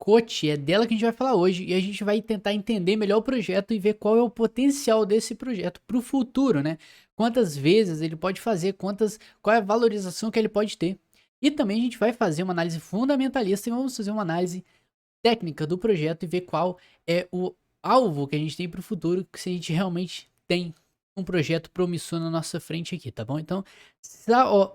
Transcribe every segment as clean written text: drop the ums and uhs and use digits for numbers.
Coach, é dela que a gente vai falar hoje e a gente vai tentar entender melhor o projeto e ver qual é o potencial desse projeto para o futuro, né? Quantas vezes ele pode fazer, qual é a valorização que ele pode ter. E também a gente vai fazer uma análise fundamentalista e vamos fazer uma análise técnica do projeto e ver qual é o alvo que a gente tem para o futuro, que se a gente realmente tem um projeto promissor na nossa frente aqui, tá bom? Então,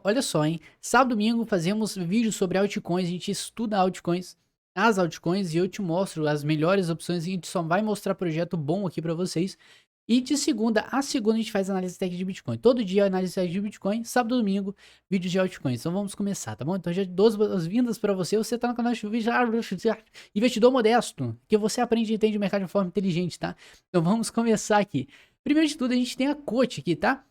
olha só, hein? Sábado e domingo fazemos vídeos sobre altcoins, a gente estuda altcoins, as altcoins, e eu te mostro as melhores opções. A gente só vai mostrar projeto bom aqui para vocês. E de segunda a segunda a gente faz análise técnica de Bitcoin. Todo dia análise técnica de Bitcoin, sábado e domingo, vídeos de altcoins. Então vamos começar, tá bom? Então já dou as boas-vindas para você. Você tá no canal de Investidor Modesto, que você aprende e entende o mercado de forma inteligente, tá? Então vamos começar aqui. Primeiro de tudo, a gente tem a coach aqui, tá?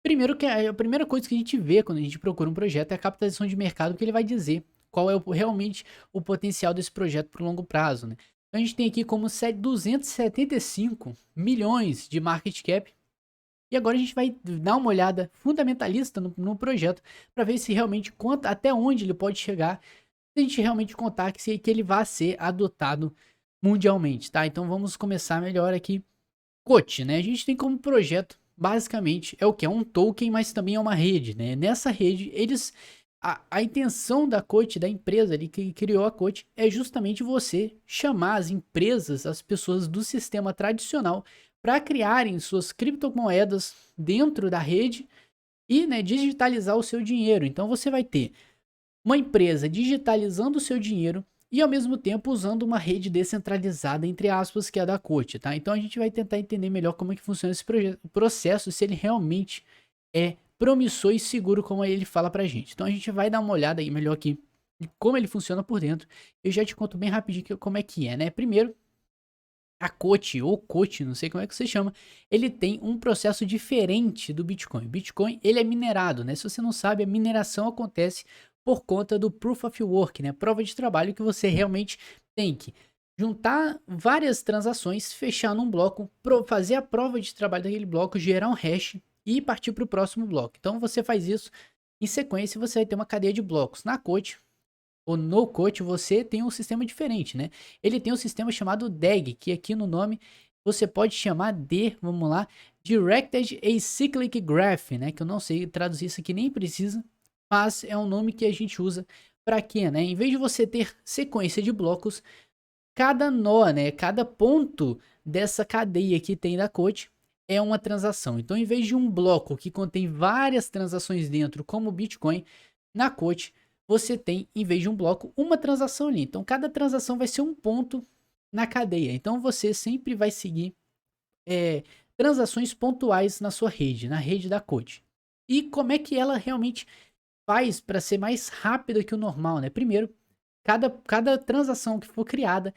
Primeiro que a primeira coisa que a gente vê quando a gente procura um projeto é a capitalização de mercado, que ele vai dizer qual é realmente o potencial desse projeto para o longo prazo, né? Então a gente tem aqui como 275 milhões de market cap. E agora a gente vai dar uma olhada fundamentalista no projeto para ver se realmente conta até onde ele pode chegar, se a gente realmente contar que ele vai ser adotado mundialmente, tá? Então vamos começar melhor aqui. Coach, né? A gente tem como projeto, basicamente, é o que? É um token, mas também é uma rede, né? Nessa rede, a intenção da Coach, da empresa ali que criou a Coach, é justamente você chamar as empresas, as pessoas do sistema tradicional, para criarem suas criptomoedas dentro da rede e, né, digitalizar o seu dinheiro. Então você vai ter uma empresa digitalizando o seu dinheiro e ao mesmo tempo usando uma rede descentralizada, entre aspas, que é a da Coach, tá? Então a gente vai tentar entender melhor como é que funciona esse processo, se ele realmente é promissor e seguro, como ele fala pra gente. Então a gente vai dar uma olhada aí melhor aqui de como ele funciona por dentro. Eu já te conto bem rapidinho como é, né? Primeiro, a Coach, ou Coach, não sei como é que você chama, ele tem um processo diferente do Bitcoin. Bitcoin, ele é minerado, né? Se você não sabe, a mineração acontece por conta do Proof of Work, né? Prova de trabalho que você realmente tem que juntar várias transações, fechar num bloco, fazer a prova de trabalho daquele bloco, gerar um hash e partir para o próximo bloco. Então você faz isso em sequência e você vai ter uma cadeia de blocos. Na Coach, o no Coach, você tem um sistema diferente, né? Ele tem um sistema chamado DAG, que aqui no nome você pode chamar de, vamos lá, Directed Acyclic Graph, né? Que eu não sei traduzir isso aqui, nem precisa, mas é um nome que a gente usa para quê, né? Em vez de você ter sequência de blocos, cada nó, né? Cada ponto dessa cadeia que tem da Coach é uma transação. Então, em vez de um bloco que contém várias transações dentro, como o Bitcoin, na Coach você tem, em vez de um bloco, uma transação ali. Então, cada transação vai ser um ponto na cadeia. Então, você sempre vai seguir transações pontuais na sua rede, na rede da Coach. E como é que ela realmente faz para ser mais rápida que o normal, né? Primeiro, cada transação que for criada,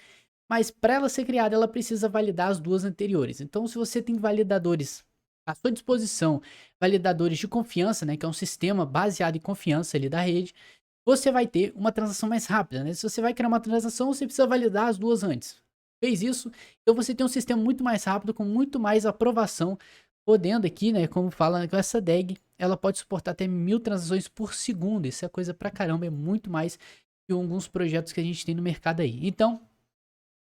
mas para ela ser criada, ela precisa validar as duas anteriores. Então, se você tem validadores à sua disposição, validadores de confiança, né, que é um sistema baseado em confiança ali da rede, você vai ter uma transação mais rápida, né? Se você vai criar uma transação, você precisa validar as duas antes. Fez isso, então você tem um sistema muito mais rápido, com muito mais aprovação, podendo aqui, né, como fala com essa DAG, ela pode suportar até 1000 transações por segundo. Isso é coisa pra caramba, é muito mais que alguns projetos que a gente tem no mercado aí. Então,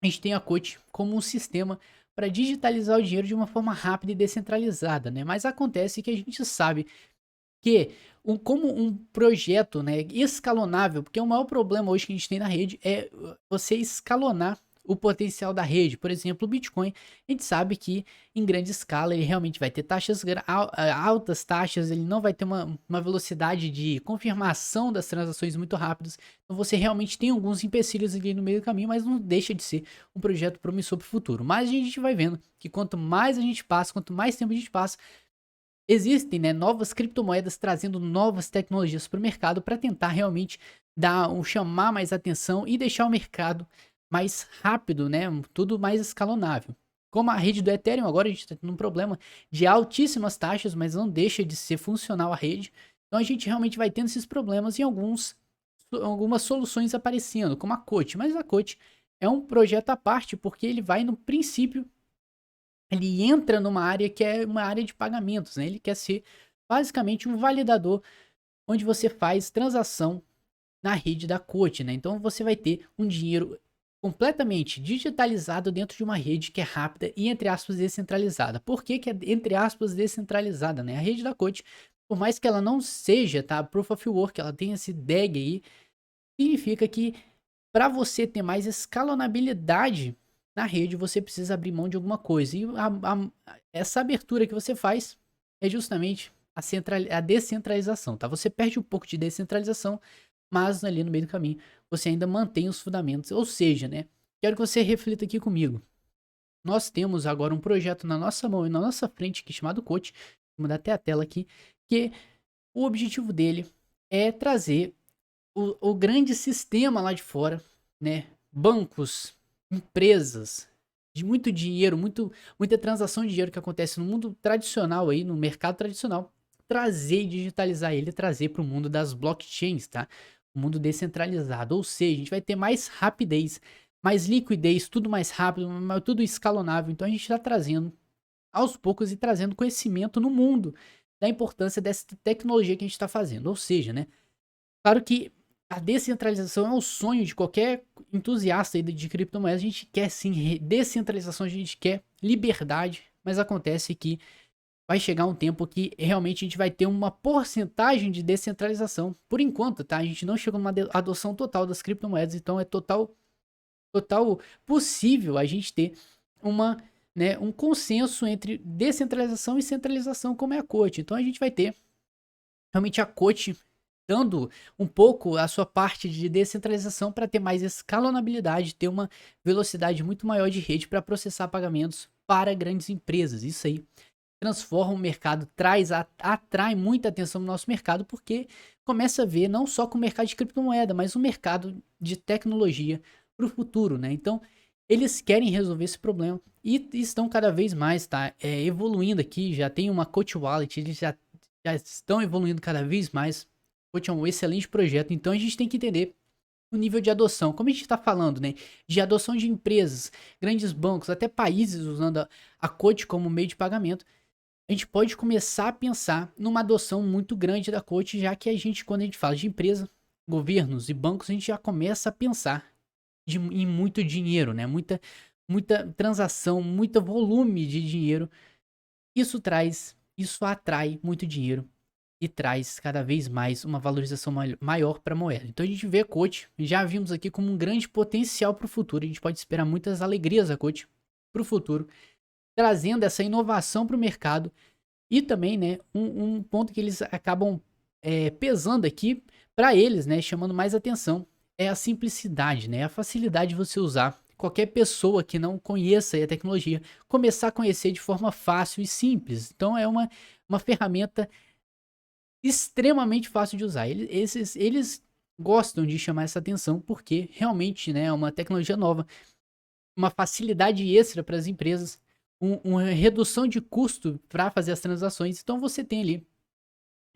a gente tem a Coach como um sistema para digitalizar o dinheiro de uma forma rápida e descentralizada, né? Mas acontece que a gente sabe que como um projeto, né, escalonável, porque o maior problema hoje que a gente tem na rede é você escalonar o potencial da rede. Por exemplo, o Bitcoin, a gente sabe que em grande escala ele realmente vai ter altas taxas, ele não vai ter uma velocidade de confirmação das transações muito rápidas. Então você realmente tem alguns empecilhos ali no meio do caminho, mas não deixa de ser um projeto promissor para o futuro. Mas a gente vai vendo que quanto mais a gente passa, quanto mais tempo a gente passa, existem, né, novas criptomoedas trazendo novas tecnologias para o mercado para tentar realmente chamar mais atenção e deixar o mercado mais rápido, né, tudo mais escalonável. Como a rede do Ethereum, agora a gente está tendo um problema de altíssimas taxas, mas não deixa de ser funcional a rede. Então a gente realmente vai tendo esses problemas e algumas soluções aparecendo, como a Coach. Mas a Coach é um projeto à parte, porque ele vai no princípio, ele entra numa área que é uma área de pagamentos, né? Ele quer ser basicamente um validador onde você faz transação na rede da Coach, né? Então você vai ter um dinheiro completamente digitalizado dentro de uma rede que é rápida e, entre aspas, descentralizada. Por que que é, entre aspas, descentralizada, né? A rede da Coach, por mais que ela não seja, tá, Proof of Work, ela tem esse DAG aí, significa que para você ter mais escalonabilidade na rede, você precisa abrir mão de alguma coisa. E essa abertura que você faz é justamente a descentralização, tá? Você perde um pouco de descentralização, mas ali no meio do caminho você ainda mantém os fundamentos. Ou seja, né? Quero que você reflita aqui comigo. Nós temos agora um projeto na nossa mão e na nossa frente que é chamado Coach. Vou mudar até a tela aqui, que o objetivo dele é trazer o grande sistema lá de fora, né? Bancos, empresas, de muito dinheiro, muita transação de dinheiro que acontece no mundo tradicional aí, no mercado tradicional, trazer e digitalizar ele, trazer para o mundo das blockchains, tá? O mundo descentralizado, ou seja, a gente vai ter mais rapidez, mais liquidez, tudo mais rápido, tudo escalonável. Então a gente está trazendo aos poucos e trazendo conhecimento no mundo da importância dessa tecnologia que a gente está fazendo. Ou seja, né? Claro que a descentralização é o sonho de qualquer entusiasta aí de criptomoedas. A gente quer sim descentralização, a gente quer liberdade, mas acontece que vai chegar um tempo que realmente a gente vai ter uma porcentagem de descentralização. Por enquanto, tá? A gente não chegou numa adoção total das criptomoedas, então é total possível a gente ter uma, né, um consenso entre descentralização e centralização como é a COT. Então a gente vai ter realmente a COT dando um pouco a sua parte de descentralização para ter mais escalonabilidade, ter uma velocidade muito maior de rede para processar pagamentos para grandes empresas. Isso aí transforma o mercado, atrai muita atenção no nosso mercado, porque começa a ver não só com o mercado de criptomoeda, mas o mercado de tecnologia para o futuro, né? Então, eles querem resolver esse problema e estão cada vez mais, tá? Evoluindo aqui, já tem uma Coach Wallet, eles já estão evoluindo cada vez mais. Coach é um excelente projeto, então a gente tem que entender o nível de adoção. Como a gente está falando, né? De adoção de empresas, grandes bancos, até países usando a Coach como meio de pagamento, a gente pode começar a pensar numa adoção muito grande da Coach, já que a gente, quando a gente fala de empresa, governos e bancos, a gente já começa a pensar em muito dinheiro, né? Muita transação, muito volume de dinheiro. Isso atrai muito dinheiro e traz cada vez mais uma valorização maior para a moeda. Então a gente vê a Coach, já vimos aqui como um grande potencial para o futuro. A gente pode esperar muitas alegrias da Coach para o futuro, trazendo essa inovação para o mercado. E também, né, um ponto que eles acabam pesando aqui para eles, né, chamando mais atenção, é a simplicidade, né, a facilidade de você usar. Qualquer pessoa que não conheça a tecnologia, começar a conhecer de forma fácil e simples. Então é uma ferramenta extremamente fácil de usar. Eles gostam de chamar essa atenção porque realmente, né, é uma tecnologia nova, uma facilidade extra para as empresas, uma redução de custo para fazer as transações. Então você tem ali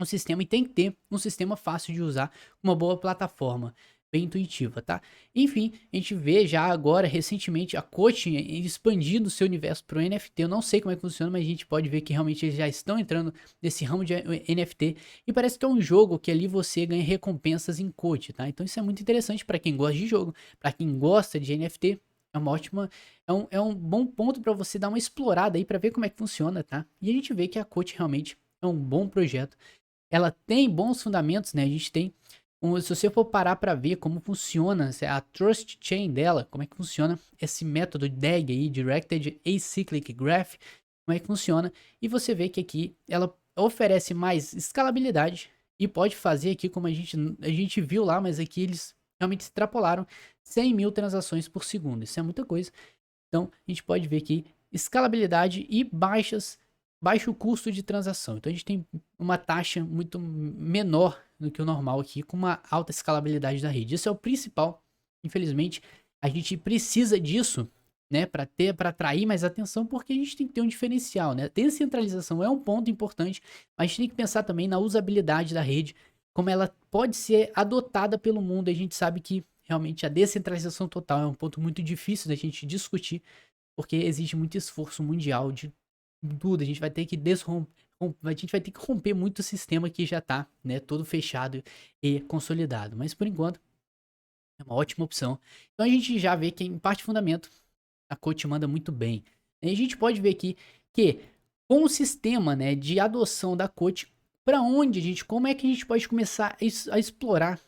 um sistema e tem que ter um sistema fácil de usar, uma boa plataforma, bem intuitiva, tá? Enfim, a gente vê já agora, recentemente, a Coach expandindo seu universo para o NFT. Eu não sei como é que funciona, mas a gente pode ver que realmente eles já estão entrando nesse ramo de NFT. E parece que é um jogo que ali você ganha recompensas em Coach, tá? Então isso é muito interessante para quem gosta de jogo, para quem gosta de NFT. É uma ótima, é um bom ponto para você dar uma explorada aí para ver como é que funciona, tá? E a gente vê que a Coach realmente é um bom projeto. Ela tem bons fundamentos, né? A gente tem, se você for parar para ver como funciona a Trust Chain dela, como é que funciona esse método DAG aí, Directed Acyclic Graph, como é que funciona, e você vê que aqui ela oferece mais escalabilidade e pode fazer aqui como a gente viu lá, mas aqui eles realmente extrapolaram 100 mil transações por segundo, isso é muita coisa. Então a gente pode ver aqui escalabilidade e baixo custo de transação. Então a gente tem uma taxa muito menor do que o normal aqui, com uma alta escalabilidade da rede. Isso é o principal. Infelizmente, a gente precisa disso, né, para atrair mais atenção, porque a gente tem que ter um diferencial, né? Descentralização é um ponto importante, mas a gente tem que pensar também na usabilidade da rede, como ela pode ser adotada pelo mundo. A gente sabe que realmente a descentralização total é um ponto muito difícil da gente discutir, porque exige muito esforço mundial de tudo. A gente vai ter que a gente vai ter que romper muito o sistema que já tá, né, todo fechado e consolidado. Mas por enquanto, É uma ótima opção. Então a gente já vê que em parte de fundamento a coach manda muito bem. E a gente pode ver aqui que com o sistema, né, de adoção da coach, para onde a gente, como é que a gente pode começar a explorar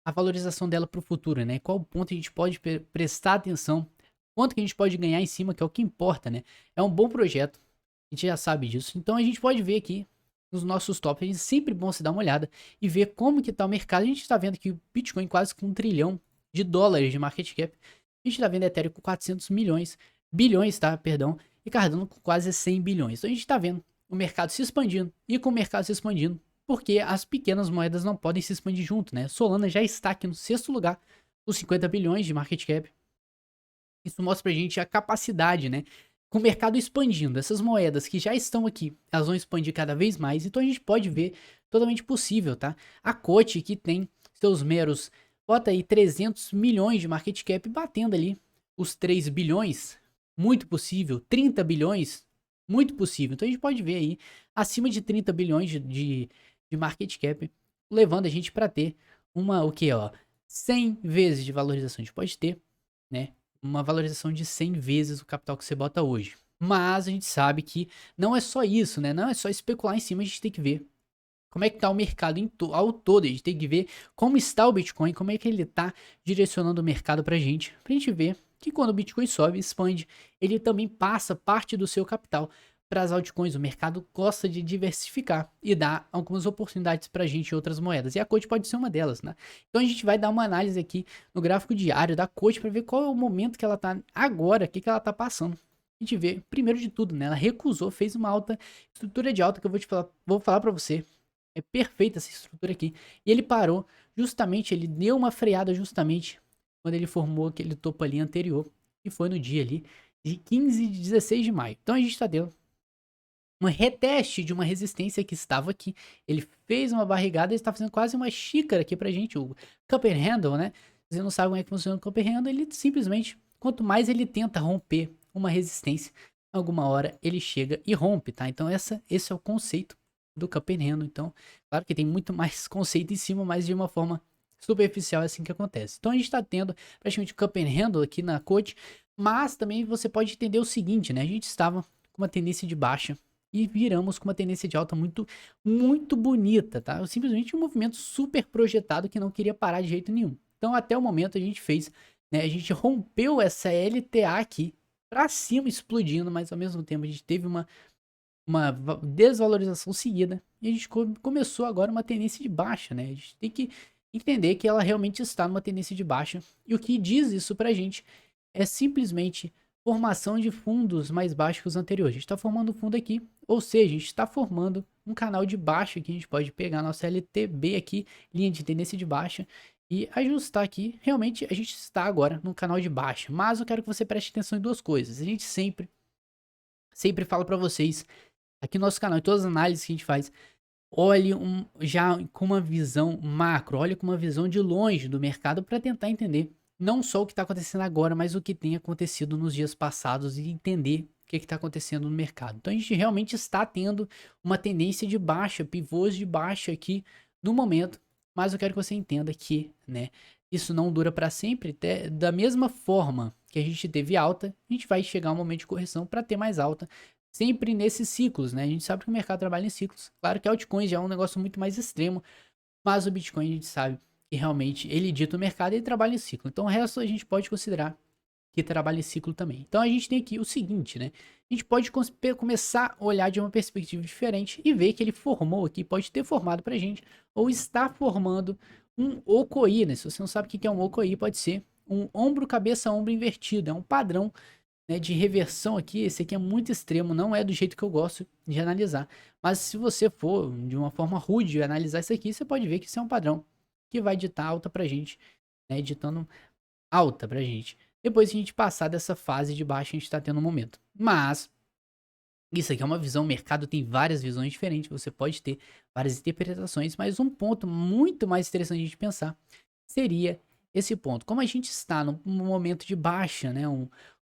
a valorização dela para o futuro, né? Qual ponto a gente pode prestar atenção, quanto que a gente pode ganhar em cima, que é o que importa, né? É um bom projeto, a gente já sabe disso. Então a gente pode ver aqui nos nossos tops, a gente sempre bom se dar uma olhada e ver como que tá o mercado. A gente está vendo que o Bitcoin quase com US$ 1 trilhão de market cap. A gente está vendo Ethereum com 400 milhões, bilhões, tá? Perdão. E Cardano com quase 100 bilhões. Então a gente está vendo o mercado se expandindo e com o mercado se expandindo, porque as pequenas moedas não podem se expandir junto, né? Solana já está aqui no sexto lugar, com 50 bilhões de market cap. Isso mostra pra gente a capacidade, né? Com o mercado expandindo, essas moedas que já estão aqui, elas vão expandir cada vez mais. Então a gente pode ver totalmente possível, tá? A Cote que tem seus meros, bota aí 300 milhões de market cap batendo ali os 3 bilhões, muito possível. 30 bilhões, muito possível. Então a gente pode ver aí acima de 30 bilhões de market cap, levando a gente para ter o que, ó, 100 vezes de valorização. A gente pode ter, né? Uma valorização de 100 vezes o capital que você bota hoje. Mas a gente sabe que não é só isso, né? Não é só especular em cima, a gente tem que ver como é que tá o mercado ao todo. A gente tem que ver como está o Bitcoin, como é que ele tá direcionando o mercado pra gente ver que quando o Bitcoin sobe, expande, ele também passa parte do seu capital para as altcoins. O mercado gosta de diversificar e dar algumas oportunidades pra gente em outras moedas. E a Coach pode ser uma delas, né? Então a gente vai dar uma análise aqui no gráfico diário da Coach para ver qual é o momento que ela tá agora, o que ela tá passando. A gente vê, primeiro de tudo, né? Ela recusou, fez uma alta, estrutura de alta que eu vou falar para você. É perfeita essa estrutura aqui. E ele parou justamente, ele deu uma freada justamente quando ele formou aquele topo ali anterior. E foi no dia ali de 15 de 16 de maio. Então a gente está dentro um reteste de uma resistência que estava aqui. Ele fez uma barrigada e está fazendo quase uma xícara aqui pra gente, o cup and handle, né? Você não sabe como é que funciona o cup and handle, ele simplesmente, quanto mais ele tenta romper uma resistência, alguma hora ele chega e rompe, tá? Então esse é o conceito do cup and handle. Então, claro que tem muito mais conceito em cima, mas de uma forma superficial é assim que acontece. Então a gente está tendo praticamente o cup and handle aqui na coach, mas também você pode entender o seguinte, né? A gente estava com uma tendência de baixa e viramos com uma tendência de alta muito, muito bonita, tá? Simplesmente um movimento super projetado que não queria parar de jeito nenhum. Então, até o momento a gente fez, né? A gente rompeu essa LTA aqui pra cima, explodindo, mas ao mesmo tempo a gente teve uma desvalorização seguida e a gente começou agora uma tendência de baixa, né? A gente tem que entender que ela realmente está numa tendência de baixa e o que diz isso pra gente é simplesmente formação de fundos mais baixos que os anteriores. A gente está formando um fundo aqui, ou seja, a gente está formando um canal de baixa que a gente pode pegar nossa LTB aqui, linha de tendência de baixa, e ajustar aqui. Realmente a gente está agora num canal de baixa, mas eu quero que você preste atenção em duas coisas. A gente sempre fala para vocês, aqui no nosso canal, em todas as análises que a gente faz, olhe já com uma visão macro, olhe com uma visão de longe do mercado para tentar entender não só o que está acontecendo agora, mas o que tem acontecido nos dias passados e entender o que está acontecendo no mercado. Então a gente realmente está tendo uma tendência de baixa, pivôs de baixa aqui no momento, mas eu quero que você entenda que, né, isso não dura para sempre. Da mesma forma que a gente teve alta, a gente vai chegar um momento de correção para ter mais alta. Sempre nesses ciclos, né? A gente sabe que o mercado trabalha em ciclos. Claro que altcoins já é um negócio muito mais extremo, mas o Bitcoin a gente sabe que realmente ele dita o mercado e ele trabalha em ciclo. Então o resto a gente pode considerar que trabalha em ciclo também. Então a gente tem aqui o seguinte, né? A gente pode começar a olhar de uma perspectiva diferente e ver que ele formou aqui, pode ter formado pra gente, ou está formando um Okoi, né? Se você não sabe o que é um Okoi, pode ser um ombro, cabeça, ombro invertido. É um padrão, né, de reversão aqui. Esse aqui é muito extremo, não é do jeito que eu gosto de analisar. Mas se você for de uma forma rude analisar isso aqui, você pode ver que isso é um padrão que vai ditar alta pra gente, né, ditando alta pra gente. Depois que a gente passar dessa fase de baixa, a gente tá tendo um momento. Mas isso aqui é uma visão, o mercado tem várias visões diferentes, você pode ter várias interpretações, mas um ponto muito mais interessante de pensar seria esse ponto. Como a gente está num momento de baixa, né,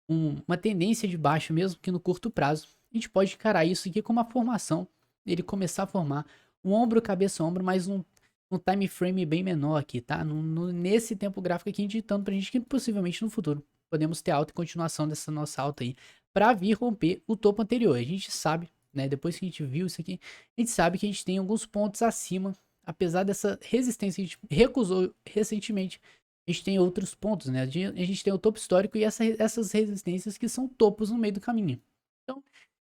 uma tendência de baixa, mesmo que no curto prazo, a gente pode encarar isso aqui como uma formação, ele começar a formar um ombro, cabeça, ombro, mais um um time frame bem menor aqui, tá? Nesse tempo gráfico aqui, indicando pra gente que possivelmente no futuro podemos ter alta e continuação dessa nossa alta aí, pra vir romper o topo anterior. A gente sabe, né? Depois que a gente viu isso aqui, a gente sabe que a gente tem alguns pontos acima, apesar dessa resistência que a gente recusou recentemente. A gente tem outros pontos, né? A gente tem o topo histórico e essas resistências que são topos no meio do caminho. Então,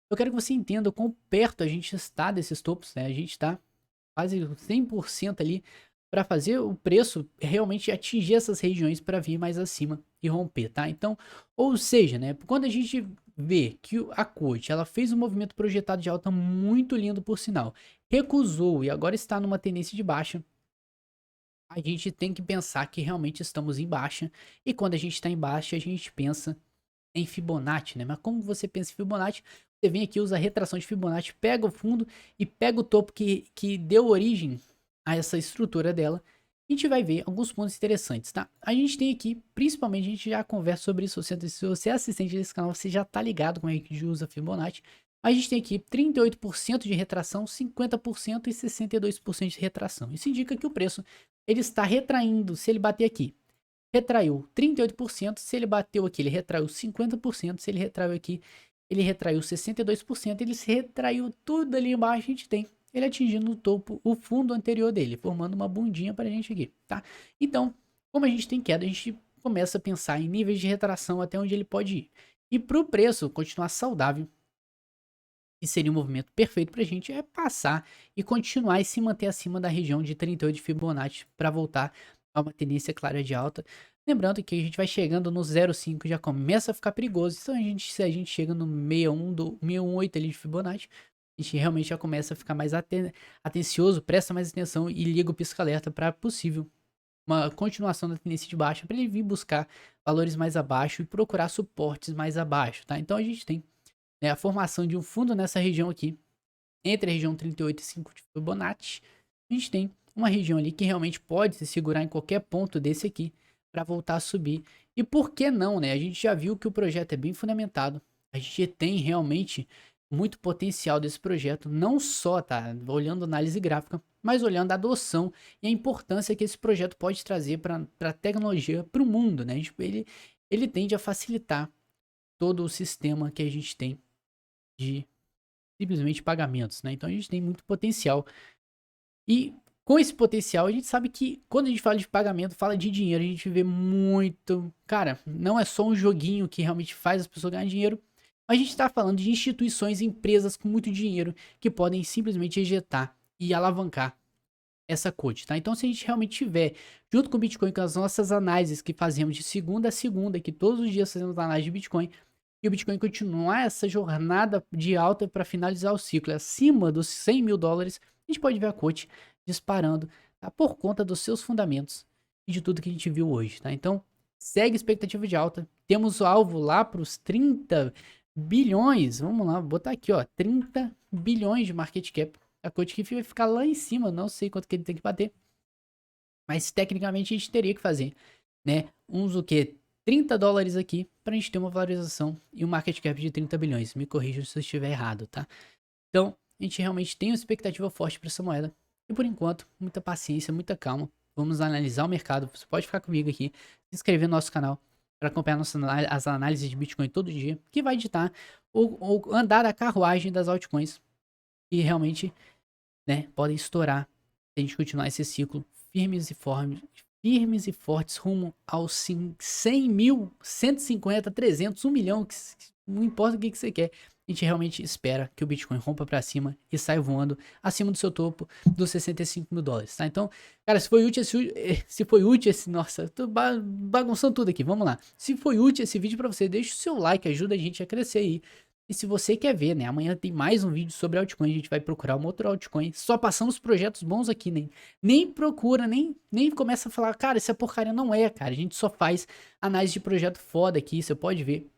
eu quero que você entenda o quão perto a gente está desses topos, né? A gente está quase 100% ali para fazer o preço realmente atingir essas regiões para vir mais acima e romper, tá? Então, ou seja, né, quando a gente vê que a Coach, ela fez um movimento projetado de alta muito lindo por sinal, recusou e agora está numa tendência de baixa, a gente tem que pensar que realmente estamos em baixa, e quando a gente está em baixa, a gente pensa em Fibonacci, né? Mas como você pensa em Fibonacci, você vem aqui, usa a retração de Fibonacci, pega o fundo e pega o topo que deu origem a essa estrutura dela. A gente vai ver alguns pontos interessantes, tá? A gente tem aqui, principalmente, a gente já conversa sobre isso. Se você é assistente desse canal, você já tá ligado como é que usa Fibonacci. A gente tem aqui 38% de retração, 50% e 62% de retração. Isso indica que o preço ele está retraindo. Se ele bater aqui, retraiu 38%, se ele bateu aqui, ele retraiu 50%, se ele retraiu aqui, ele retraiu 62%, ele se retraiu tudo ali embaixo, a gente tem ele atingindo o topo, o fundo anterior dele, formando uma bundinha pra gente aqui, tá? Então, como a gente tem queda, a gente começa a pensar em níveis de retração até onde ele pode ir. E pro preço continuar saudável, e seria um movimento perfeito pra gente, é passar e continuar e se manter acima da região de 38 de Fibonacci para voltar a uma tendência clara de alta. Lembrando que a gente vai chegando no 0,5 já começa a ficar perigoso. Então se a gente chega no 61 do 618 ali de Fibonacci, a gente realmente já começa a ficar mais atencioso, presta mais atenção e liga o pisca-alerta para possível uma continuação da tendência de baixa, para ele vir buscar valores mais abaixo e procurar suportes mais abaixo, tá? Então a gente tem, né, a formação de um fundo nessa região aqui, entre a região 38 e 5 de Fibonacci. A gente tem uma região ali que realmente pode se segurar em qualquer ponto desse aqui para voltar a subir. E por que não, né? A gente já viu que o projeto é bem fundamentado. A gente tem realmente muito potencial desse projeto, não só, tá, olhando análise gráfica, mas olhando a adoção e a importância que esse projeto pode trazer para a tecnologia, para o mundo, né? Ele tende a facilitar todo o sistema que a gente tem de simplesmente pagamentos, né? Então a gente tem muito potencial. E com esse potencial, a gente sabe que quando a gente fala de pagamento, fala de dinheiro, a gente vê muito. Cara, não é só um joguinho que realmente faz as pessoas ganhar dinheiro. A gente está falando de instituições, empresas com muito dinheiro que podem simplesmente injetar e alavancar essa coach, tá? Então, se a gente realmente tiver, junto com o Bitcoin, com as nossas análises que fazemos de segunda a segunda, que todos os dias fazemos análise de Bitcoin, e o Bitcoin continuar essa jornada de alta para finalizar o ciclo acima dos 100 mil dólares, a gente pode ver a coach disparando, tá? Por conta dos seus fundamentos e de tudo que a gente viu hoje, tá? Então, segue expectativa de alta. Temos o alvo lá para os 30 bilhões. Vamos lá, vou botar aqui, ó, 30 bilhões de market cap. A coach que vai ficar lá em cima, não sei quanto que ele tem que bater. Mas tecnicamente a gente teria que fazer, né? Uns o que? 30 dólares aqui pra gente ter uma valorização e um market cap de 30 bilhões. Me corrijam se eu estiver errado, tá? Então, a gente realmente tem uma expectativa forte para essa moeda. E por enquanto, muita paciência, muita calma. Vamos analisar o mercado. Você pode ficar comigo aqui, se inscrever no nosso canal para acompanhar as análises de Bitcoin todo dia, que vai ditar o andar da carruagem das altcoins. E realmente, né, podem estourar se a gente continuar esse ciclo firmes e fortes rumo aos 100 mil, 150, 300, 1 milhão, não importa o que você quer. A gente realmente espera que o Bitcoin rompa para cima e saia voando acima do seu topo dos 65 mil dólares, tá? Então, cara, se foi útil esse, nossa, eu tô bagunçando tudo aqui, vamos lá. Se foi útil esse vídeo para você, deixa o seu like, ajuda a gente a crescer aí. E se você quer ver, né, amanhã tem mais um vídeo sobre altcoin, a gente vai procurar um outro altcoin. Só passamos projetos bons aqui, nem procura, nem começa a falar, cara, essa porcaria não é, cara. A gente só faz análise de projeto foda aqui, você pode ver.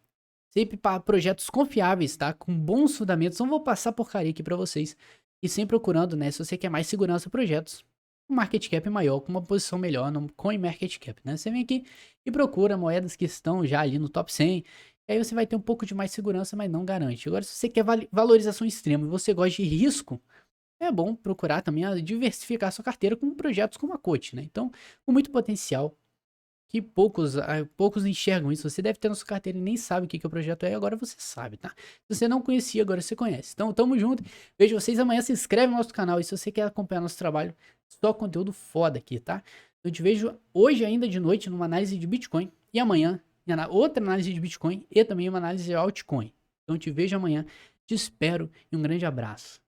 Sempre para projetos confiáveis, tá? Com bons fundamentos. Não vou passar porcaria aqui para vocês. E sempre procurando, né, se você quer mais segurança, projetos com market cap maior, com uma posição melhor no CoinMarketCap, né? Você vem aqui e procura moedas que estão já ali no top 100. E aí você vai ter um pouco de mais segurança, mas não garante. Agora, se você quer valorização extrema e você gosta de risco, é bom procurar também diversificar sua carteira com projetos como a Coach, né? Então, com muito potencial, que poucos enxergam isso. Você deve ter na sua carteira e nem sabe o que o projeto é, agora você sabe, tá? Se você não conhecia, agora você conhece. Então, tamo junto. Vejo vocês amanhã. Se inscreve no nosso canal. E se você quer acompanhar nosso trabalho, só conteúdo foda aqui, tá? Eu te vejo hoje ainda de noite numa análise de Bitcoin. E amanhã, outra análise de Bitcoin e também uma análise de altcoin. Então, te vejo amanhã. Te espero e um grande abraço.